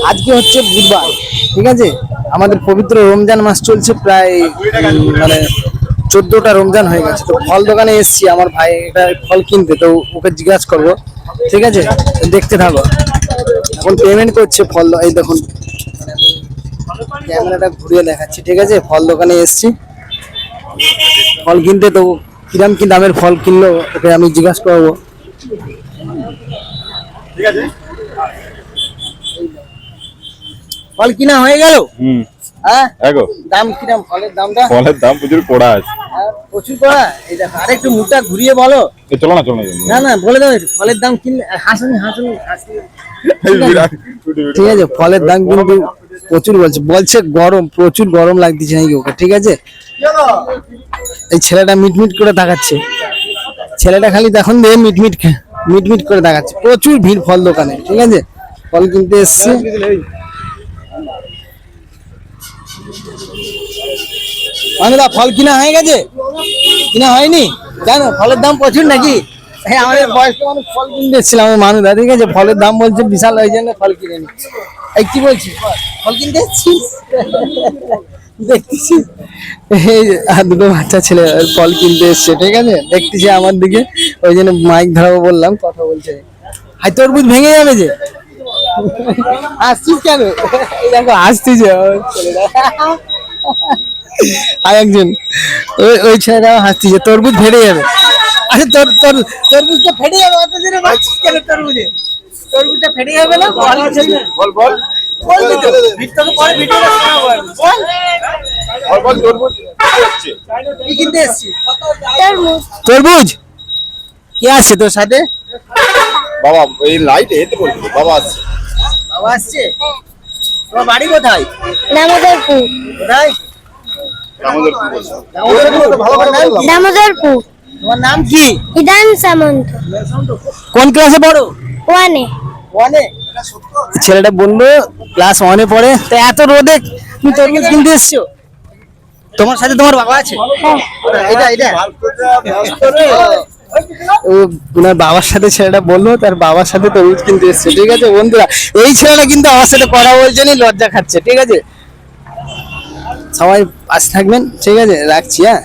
আজকে হচ্ছে বুধবার, ঠিক আছে। আমাদের পবিত্র রমজান মাস চলছে, প্রায় মানে 14টা রমজান হয়ে গেছে। তো ফল দোকানে এসেছি আমার ভাই এটা ফল কিনতে, তো ওকে জিজ্ঞাসা করবো, ঠিক আছে। দেখতে থাকো, এখন পেমেন্ট করছে ফল। এই দেখুন ক্যামেরাটা ঘুরিয়ে দেখাচ্ছি, ঠিক আছে। ফল দোকানে এসেছি ফল কিনতে, তো কিরাম কি দামের ফল কিনলো ওকে আমি জিজ্ঞাসা করবো, ঠিক আছে। ফল কিনা হয়ে গেল? হ্যাঁ, দাম কিরাম ফলের দামটা? ফলের দাম প্রচুর কড়া আছে। প্রচুর কড়া। এই দেখো, আরেকটু মুখটা ঘুরিয়ে বলো। চলো না, চলো না না, বলে দাও একটু। ফলের দাম কিনলে হাসুন হাসুন হাসি, ঠিক আছে। ফলের দাম কিন্তু প্রচুর বলছে, বলছে গরম, প্রচুর গরম লাগতেছে নাকি ওকে, ঠিক আছে। এই ছেলেটা মিটমিট করে তাকাচ্ছে, ছেলেটা খালি তখন দিয়ে মিটমিট মিটমিট করে দেখাচ্ছে। প্রচুর ভিড় ফল দোকানে, ঠিক আছে। ফল কিনতে এসছে। মানুদা, ফল কিনা হয়ে গেছে? কিনা হয়নি? জানো ফলের দাম প্রচুর নাকি? হ্যাঁ, আমাদের বয়স্ক মানুষ ফল কিনতে এসেছিলাম মানুদা, ঠিক আছে। ফলের দাম বলছে বিশাল, ওই জন্য ফল কিনে নি। এই কি বলছিস, ফল কিনতে এসেছিস? দেখতেছিস এই দুটো বাচ্চা ছেলে ফল কিনতে এসছে, ঠিক আছে। দেখতেছি আমার দিকে, ওই জন্য মাইক ধরাবো বললাম, কথা বলছে। হাই, তরমুজ ভেঙে যাবে যে। আসছিস কেন? এই দেখো আসতেছে ছেলেটা, আর একজন ওই ছেলেটা হাসতেছে, তরমুজ ফেটে যাবে। আরে তরমুজটা ফেটে যাবে, অত জোরে মারছিস কেন? তরমুজটা ফেটে যাবে না? বল বল বলবি তো, ভিডিওটা পরে ভিডিওটা শোনাবো। বল বল, তরমুজ কি কিনতে এসেছিস? তরমুজ। কে আছে তোর সাথে? বাবা, এই লাইট এতে বলবি বাবা আসছে। বাবা আসছে? তোমার বাড়ি কোথায়? দামোদরপুর। কোথায়? দামোদরপুর। তোমার নাম কি? ইদান সামন্ত। কোন ক্লাসে পড়ো? ওয়ানে। ওয়ানে? ছেলেটা বললো ক্লাস 1-এ পড়ে। তো এত রোদে তুমি তরমুজ কিনতে এসছো? তোমার সাথে তোমার বাবা আছে? এটা এটা ওনার বাবার সাথে ছেলেটা বললো তার বাবার সাথে তরমুজ কিনতে এসছে, ঠিক আছে। বন্ধুরা, এই ছেলেটা কিন্তু আমার সাথে কথা বলছে না, লজ্জা খাচ্ছে, ঠিক আছে। সবাই পাশে থাকবেন, ঠিক আছে। রাখছি, হ্যাঁ।